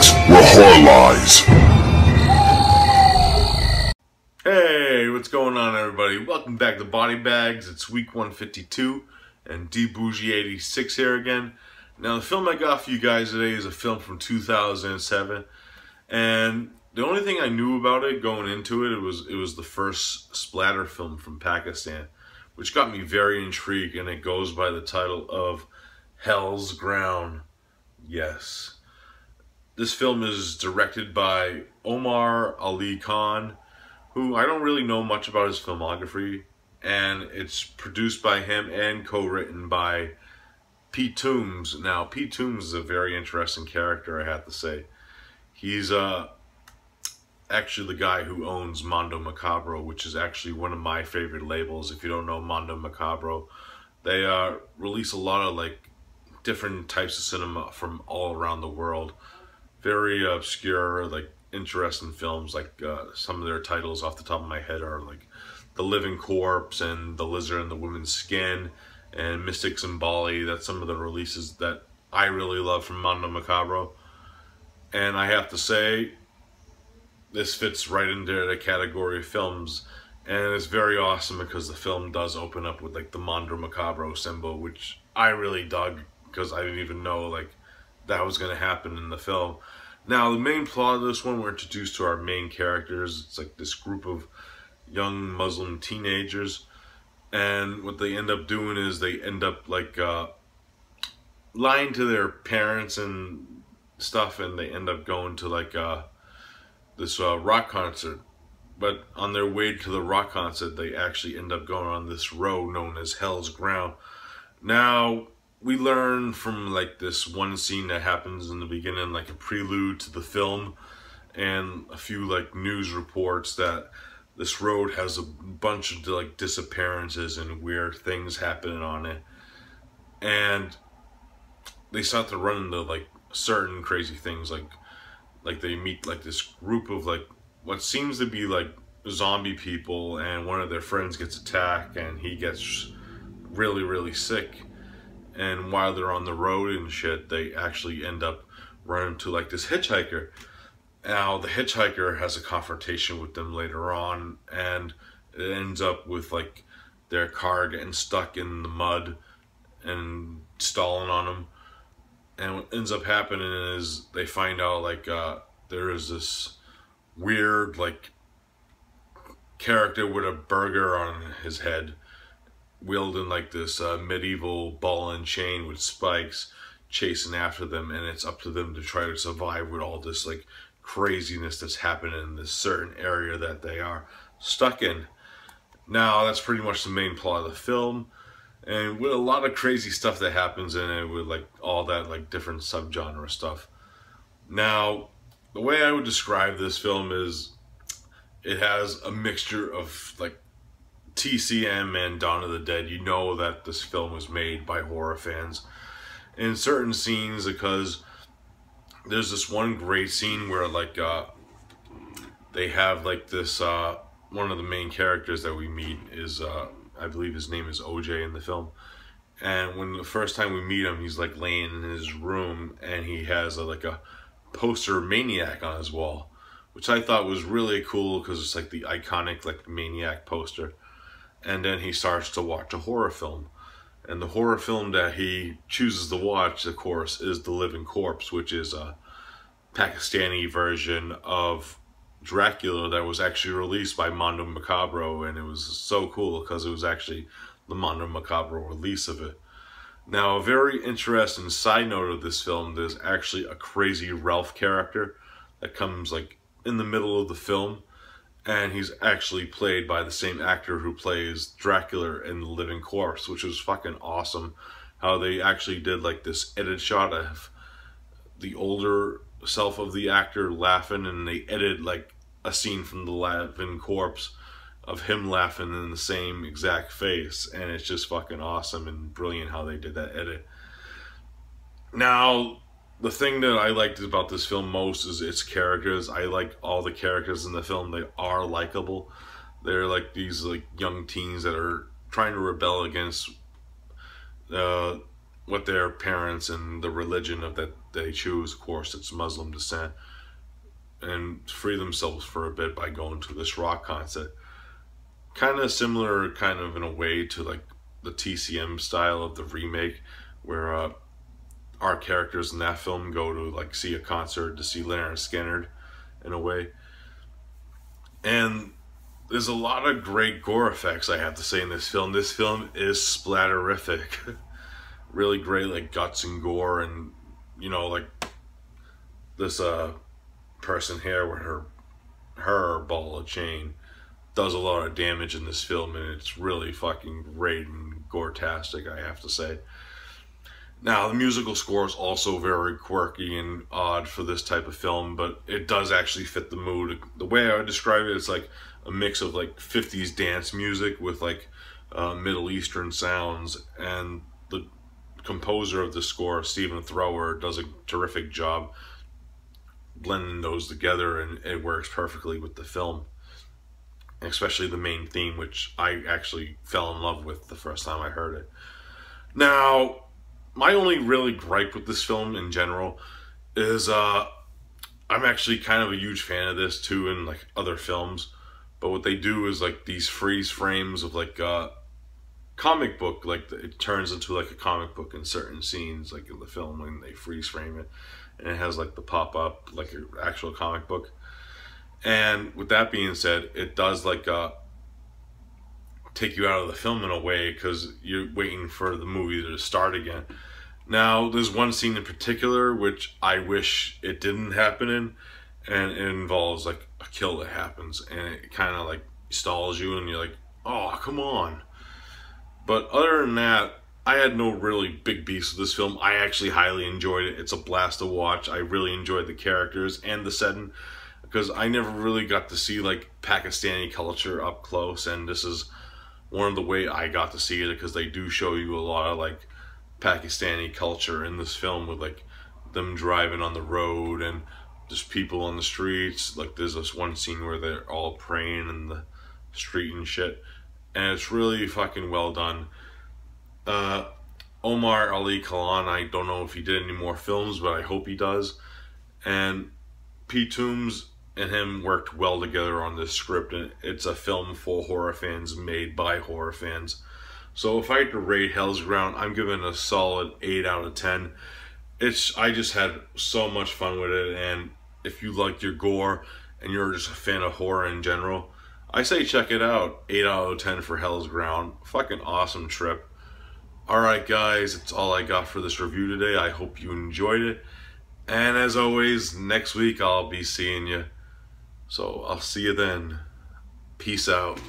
BodyBags, where horror lies. Hey, what's going on, everybody? Welcome back to BodyBags. It's week 152, and Bourgie86 here again. Now, the film I got for you guys today is a film from 2007, and the only thing I knew about it going into it, it was the first Splatter film from Pakistan, which got me very intrigued, and it goes by the title of Hell's Ground. Yes. This film is directed by Omar Ali Khan, who I don't really know much about his filmography, and it's produced by him and co-written by Pete Toombs. Now, Pete Toombs is a very interesting character, I have to say. He's actually the guy who owns Mondo Macabro, which is actually one of my favorite labels. If you don't know Mondo Macabro, they release a lot of like different types of cinema from all around the world. Very obscure, like interesting films. Like some of their titles off the top of my head are like The Living Corpse and The Lizard and the Woman's Skin and Mystics in Bali. That's some of the releases that I really love from Mondo Macabro. And I have to say, this fits right into the category of films, and it's very awesome because the film does open up with like the Mondo Macabro symbol, which I really dug because I didn't even know like that was going to happen in the film. Now, the main plot of this one, we're introduced to our main characters. It's like this group of young Muslim teenagers, and what they end up doing is they end up like lying to their parents and stuff, and they end up going to like this rock concert. But on their way to the rock concert, they actually end up going on this road known as Hell's Ground. Now, we learn from like this one scene that happens in the beginning, like a prelude to the film, and a few like news reports, that this road has a bunch of like disappearances and weird things happening on it. And they start to run into like certain crazy things, like they meet like this group of like what seems to be like zombie people, and one of their friends gets attacked and he gets really sick. And while they're on the road and shit, they actually end up running to like this hitchhiker. Now, the hitchhiker has a confrontation with them later on, and it ends up with like their car getting stuck in the mud and stalling on them. And what ends up happening is they find out like there is this weird like character with a burger on his head, wielding like this medieval ball and chain with spikes, chasing after them, and it's up to them to try to survive with all this like craziness that's happening in this certain area that they are stuck in. Now, that's pretty much the main plot of the film, and with a lot of crazy stuff that happens in it, with like all that like different subgenre stuff. Now, the way I would describe this film is it has a mixture of like TCM and Dawn of the Dead. You know that this film was made by horror fans in certain scenes, because there's this one great scene where like they have like this one of the main characters that we meet is I believe his name is OJ in the film, and when the first time we meet him, he's like laying in his room and he has like a poster of Maniac on his wall, which I thought was really cool because it's like the iconic like Maniac poster. And then he starts to watch a horror film, and the horror film that he chooses to watch, of course, is The Living Corpse, which is a Pakistani version of Dracula that was actually released by Mondo Macabro, and it was so cool because it was actually the Mondo Macabro release of it. Now, a very interesting side note of this film, there's actually a crazy Ralph character that comes like in the middle of the film, and he's actually played by the same actor who plays Dracula in The Living Corpse, which was fucking awesome. How they actually did like this edit shot of the older self of the actor laughing, and they edited like a scene from The Living Corpse of him laughing in the same exact face, and it's just fucking awesome and brilliant how they did that edit. Now, the thing that I liked about this film most is its characters. I like all the characters in the film. They are likable. They're like these like young teens that are trying to rebel against what their parents and the religion of that they choose, of course it's Muslim descent, and free themselves for a bit by going to this rock concert. Kind of similar, kind of in a way, to like the TCM style of the remake, where our characters in that film go to like see a concert to see Leonard Skinner, in a way. And there's a lot of great gore effects, I have to say, in this film. This film is splatterific. Really great, like, guts and gore, and, you know, like, this person here with her ball of chain does a lot of damage in this film, and it's really fucking great and gore-tastic, I have to say. Now, the musical score is also very quirky and odd for this type of film, but it does actually fit the mood. The way I would describe it, it's like a mix of like 50s dance music with like Middle Eastern sounds, and the composer of the score, Stephen Thrower, does a terrific job blending those together, and it works perfectly with the film, especially the main theme, which I actually fell in love with the first time I heard it. Now, my only really gripe with this film in general is I'm actually kind of a huge fan of this too in like other films, but what they do is like these freeze frames of like comic book, like it turns into like a comic book in certain scenes, like in the film when they freeze frame it, and it has like the pop up like an actual comic book. And with that being said, it does like take you out of the film in a way, because you're waiting for the movie to start again. Now, there's one scene in particular which I wish it didn't happen in, and it involves like a kill that happens, and it kind of like stalls you, and you're like, oh, come on. But other than that, I had no really big beefs with this film. I actually highly enjoyed it. It's a blast to watch. I really enjoyed the characters and the setting, because I never really got to see like Pakistani culture up close, and this is one of the way I got to see it, because they do show you a lot of like Pakistani culture in this film, with like them driving on the road and just people on the streets. Like there's this one scene where they're all praying in the street and shit, and it's really fucking well done. Omar Ali Khallan, I don't know if he did any more films, but I hope he does. And Pete Toombs and him worked well together on this script, and it's a film for horror fans, made by horror fans. So if I had to rate Hell's Ground, I'm giving it a solid 8 out of 10. I just had so much fun with it, and if you like your gore and you're just a fan of horror in general, I say check it out. 8 out of 10 for Hell's Ground. Fucking awesome trip. Alright guys, that's all I got for this review today. I hope you enjoyed it. And as always, next week I'll be seeing you. So I'll see you then. Peace out.